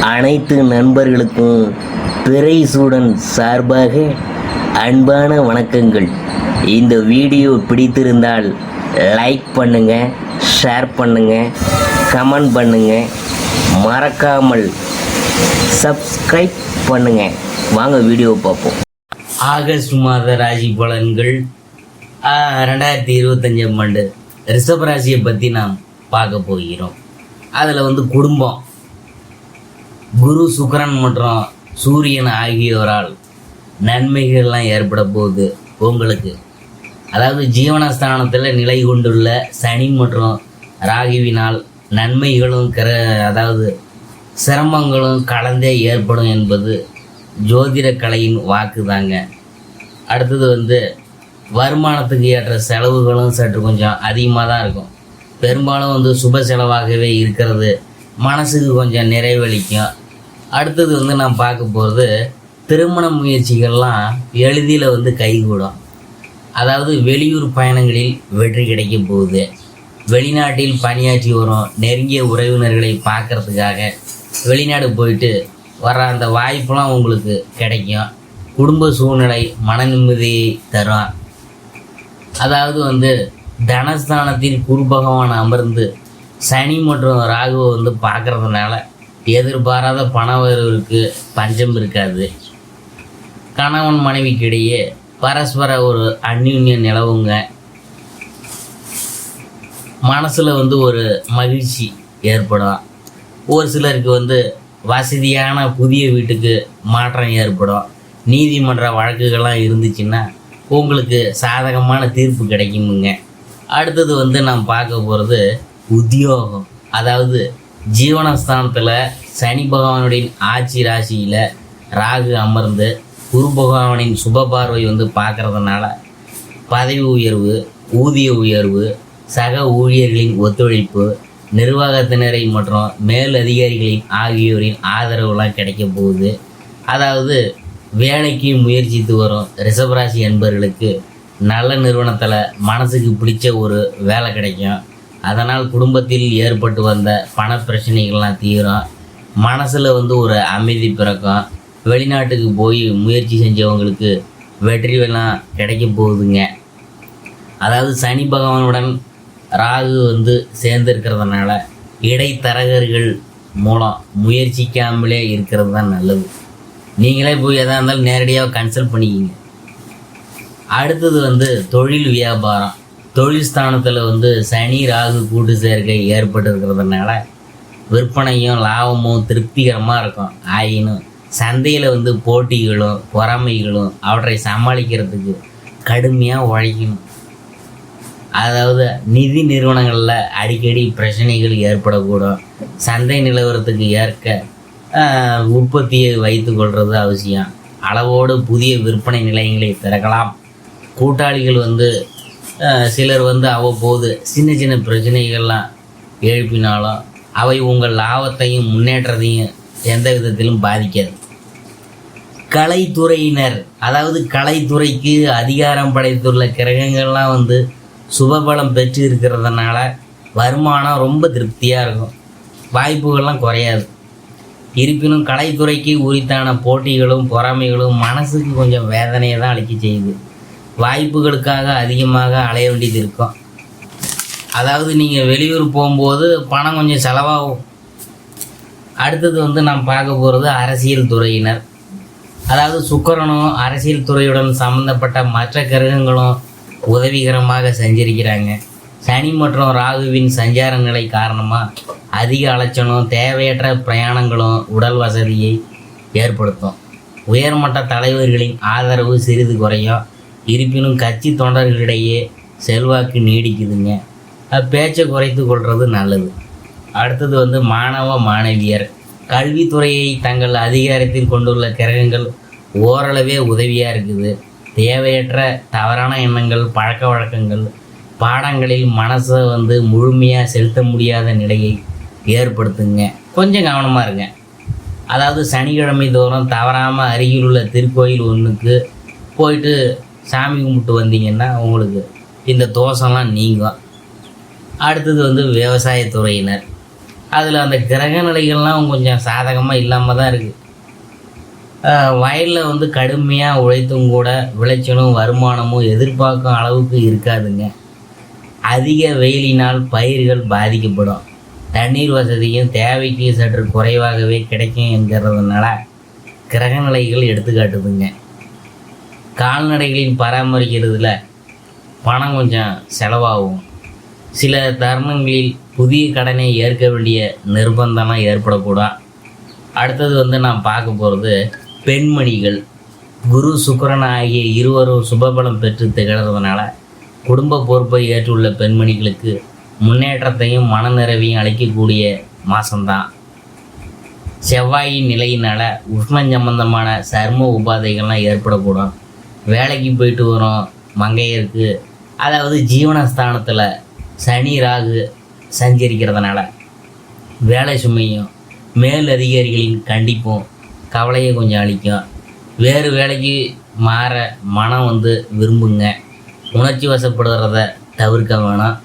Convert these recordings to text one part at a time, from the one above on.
அனைத்து நண்பர்களுக்கும் பிறை சூடன் சார்பாக அன்பான வணக்கங்கள். இந்த வீடியோ பிடித்திருந்தால் லைக் பண்ணுங்க, ஷேர் பண்ணுங்க, கமெண்ட் பண்ணுங்க, மறக்காமல் சப்ஸ்கிரைப் பண்ணுங்க. வாங்க வீடியோ பார்ப்போம். ஆகஸ்ட் மாத ராசி பலன்கள் 2025 ஆண்டு ரிஷப ராசியை பற்றி நாம் பார்க்க போகிறோம். அதில் குடும்பம், குரு, சுக்கிரன் மற்றும் சூரியன் ஆகியோரால் நன்மைகள்லாம் ஏற்பட போகுது உங்களுக்கு. அதாவது ஜீவனஸ்தானத்தில் நிலை கொண்டுள்ள சனி மற்றும் ராகுவினால் நன்மைகளும் அதாவது சிரமங்களும் கலந்தே ஏற்படும் என்பது ஜோதிட கலையின் வாக்கு தாங்க. அடுத்தது வருமானத்துக்கு ஏற்ற செலவுகளும் சற்று கொஞ்சம் அதிகமாக தான் இருக்கும். பெரும்பாலும் சுப செலவாகவே இருக்கிறது மனசுக்கு கொஞ்சம் நிறைவளிக்கும். அடுத்தது நாம் பார்க்க போகிறது திருமண முயற்சிகள்லாம் எளிதில் கைகூடும். அதாவது வெளியூர் பயணங்களில் வெற்றி கிடைக்க போகுது. வெளிநாட்டில் பணியாற்றி வரும் நெருங்கிய உறவினர்களை பார்க்கறதுக்காக வெளிநாடு போயிட்டு வர அந்த வாய்ப்பெலாம் உங்களுக்கு கிடைக்கும். குடும்ப சூழ்நிலை மன நிம்மதியை தரும். அதாவது தனஸ்தானத்தில் குரு பகவான் அமர்ந்து சனி மற்றும் ராகுவை பார்க்கறதுனால எதிர்பாராத பண வரவுக்கு பஞ்சம் இருக்காது. கணவன் மனைவிக்கிடையே பரஸ்பர ஒரு அந்யுன்யம் நிலவுங்க. மனசில் ஒரு மகிழ்ச்சி ஏற்படும். ஒரு சிலருக்கு வசதியான புதிய வீட்டுக்கு மாற்றம் ஏற்படும். நீதிமன்ற வழக்குகள்லாம் இருந்துச்சுன்னா உங்களுக்கு சாதகமான தீர்ப்பு கிடைக்குமுங்க. அடுத்தது நாம் பார்க்க போகிறது உத்தியோகம். அதாவது ஜீவனஸ்தானத்தில் சனி பகவானுடைய ஆட்சி ராசியில் ராகு அமர்ந்து குரு பகவானின் சுப பார்வை பார்க்கறதுனால பதவி உயர்வு, ஊதிய உயர்வு, சக ஊழியர்களின் ஒத்துழைப்பு, நிர்வாகத்தினரை மற்றும் மேல் அதிகாரிகளின் ஆகியோரின் ஆதரவுலாம் கிடைக்க போகுது. அதாவது வேலைக்கு முயற்சித்து வரும் ரிஷபராசி என்பவர்களுக்கு நல்ல நிறுவனத்தில் மனசுக்கு பிடிச்ச ஒரு வேலை கிடைக்கும். அதனால் குடும்பத்தில் ஏற்பட்டு வந்த பண பிரச்சனைகள்லாம் தீரும். மனசில் ஒரு அமைதி பிறக்கும். வெளிநாட்டுக்கு போய் முயற்சி செஞ்சவங்களுக்கு வெற்றி எல்லாம் கிடைக்க போகுதுங்க. அதாவது சனி பகவானுடன் ராகு சேர்ந்துருக்கிறதுனால இடைத்தரகர்கள் மூலம் முயற்சிக்காமலே இருக்கிறது தான் நல்லது. நீங்களே போய் எதாக இருந்தாலும் நேரடியாக கன்சல்ட் பண்ணிக்கிங்க. அடுத்தது தொழில் வியாபாரம். தொழில் ஸ்தானத்தில் சனி ராகு கூட்டு சேர்க்கை ஏற்பட்டு விற்பனையும் லாபமும் திருப்திகரமாக இருக்கும். ஆயினும் சந்தையில் போட்டிகளும் பொறாமைகளும் அவற்றை சமாளிக்கிறதுக்கு கடுமையாக உழைக்கணும். அதாவது நிதி நிறுவனங்களில் அடிக்கடி பிரச்சனைகள் ஏற்படக்கூடும். சந்தை நிலவரத்துக்கு ஏற்க உற்பத்தியை வைத்து கொள்வது அவசியம். அளவோடு புதிய விற்பனை நிலையங்களை திறக்கலாம். கூட்டாளிகள் சிலர் அவ்வப்போது சின்ன சின்ன பிரச்சனைகள்லாம் எழுப்பினாலும் அவை உங்கள் லாபத்தையும் முன்னேற்றத்தையும் எந்த விதத்திலும் பாதிக்காது. கலைத்துறையினர், அதாவது கலைத்துறைக்கு அதிகாரம் படைத்துள்ள கிரகங்கள்லாம் சுபபலம் பெற்று இருக்கிறதுனால வருமானம் ரொம்ப திருப்தியாக இருக்கும். வாய்ப்புகள்லாம் குறையாது. இருப்பினும் கலைத்துறைக்கு உரித்தான போட்டிகளும் பொறாமைகளும் மனசுக்கு கொஞ்சம் வேதனையை தான் அளிக்க செய்யுது. வாய்ப்புகளுக்காக அதிகமாக அலைய வேண்டியது இருக்கும். அதாவது நீங்கள் வெளியூர் போகும்போது பணம் கொஞ்சம் செலவாகும். அடுத்தது நாம் பார்க்க போகிறது அரசியல் துறையினர். அதாவது சுக்கிரனும் அரசியல் துறையுடன் சம்மந்தப்பட்ட மற்ற கிரகங்களும் உதவிகரமாக செஞ்சிருக்கிறாங்க. சனி மற்றும் ராகுவின் சஞ்சார நிலை காரணமாக அதிக அலைச்சலும் தேவையற்ற பிரயாணங்களும் உடல் வசதியை ஏற்படுத்தும். உயர்மட்ட தலைவர்களின் ஆதரவு சிறிது குறையும். இருப்பினும் கட்சி தொண்டர்களிடையே செல்வாக்கு நீடிக்குதுங்க. பேச்சை குறைத்து கொள்வது நல்லது. அடுத்தது மாணவ மாணவியர். கல்வித்துறையை தங்கள் அதிகாரத்தில் கொண்டுள்ள கிரகங்கள் ஓரளவே உதவியாக இருக்குது. தேவையற்ற தவறான எண்ணங்கள், பழக்க வழக்கங்கள், பாடங்களில் மனசை முழுமையாக செலுத்த முடியாத நிலையை ஏற்படுத்துங்க. கொஞ்சம் கவனமாக இருங்க. அதாவது சனிக்கிழமை தோறும் தவறாமல் அருகில் உள்ள திருக்கோயில் ஒன்றுக்கு போயிட்டு சாமி கும்பிட்டு வந்தீங்கன்னா உங்களுக்கு இந்த தோஷம்லாம் நீங்கும். அடுத்தது விவசாயத்துறையினர். அதில் அந்த கிரக நிலைகள்லாம் கொஞ்சம் சாதகமாக இல்லாமல் தான் இருக்குது. வயலில் வந்து கடுமையாக உழைத்தும் கூட விளைச்சலும் வருமானமும் எதிர்பார்க்கும் அளவுக்கு இருக்காதுங்க. அதிக வெயிலினால் பயிர்கள் பாதிக்கப்படும். தண்ணீர் வசதியும் தேவைக்கு சற்று குறைவாகவே கிடைக்கும் என்கிறதுனால கிரகநிலைகள் எடுத்துக்காட்டுதுங்க. கால்நடைகளின் பராமரிக்கிறதுல பணம் கொஞ்சம் செலவாகும். சில தருணங்களில் புதிய கடனை ஏற்க வேண்டிய நிர்பந்தமாக ஏற்படக்கூடும். அடுத்தது வந்து நான் பார்க்க போகிறது பெண்மணிகள். குரு சுக்கிரன் ஆகிய இருவரும் சுபபலம் பெற்று திகழ்றதுனால குடும்ப பொறுப்பை ஏற்றுள்ள பெண்மணிகளுக்கு முன்னேற்றத்தையும் மனநிறைவையும் அளிக்கக்கூடிய மாதம்தான். செவ்வாயின் நிலையினால் உஷ்ணம் சம்பந்தமான சர்ம உபாதைகள்லாம் ஏற்படக்கூடும். வேலைக்கு போயிட்டு வரும் மங்கையருக்கு, அதாவது ஜீவனஸ்தானத்தில் சனி ராகு சஞ்சரிக்கிறதுனால வேலை சுமையும் மேல் அதிகாரிகளின் கண்டிப்பும் கவலையை கொஞ்சம் அளிக்கும். வேறு வேலைக்கு மாற மனம் வந்து விரும்புங்க. உணர்ச்சி வசப்படுறத தவிர்க்க வேணும்.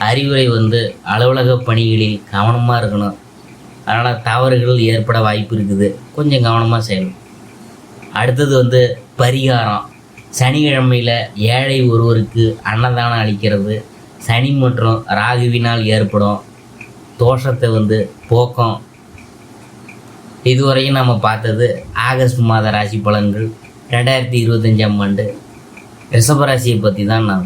அறிவுரை வந்து அலுவலக பணிகளில் கவனமாக இருக்கணும். அதனால் தவறுகள் ஏற்பட வாய்ப்பு இருக்குது, கொஞ்சம் கவனமாக செய்யணும். அடுத்தது வந்து பரிகாரம். சனிக்கிழமையில் ஏழை ஒருவருக்கு அன்னதானம் அளிக்கிறது சனி மற்றும் ராகுவினால் ஏற்படும் தோஷத்தை வந்து போக்கும். இதுவரையும் நம்ம பார்த்தது ஆகஸ்ட் மாத ராசி பலன்கள் 2025ஆம் ஆண்டு ரிஷபராசியை பற்றி தான் நான்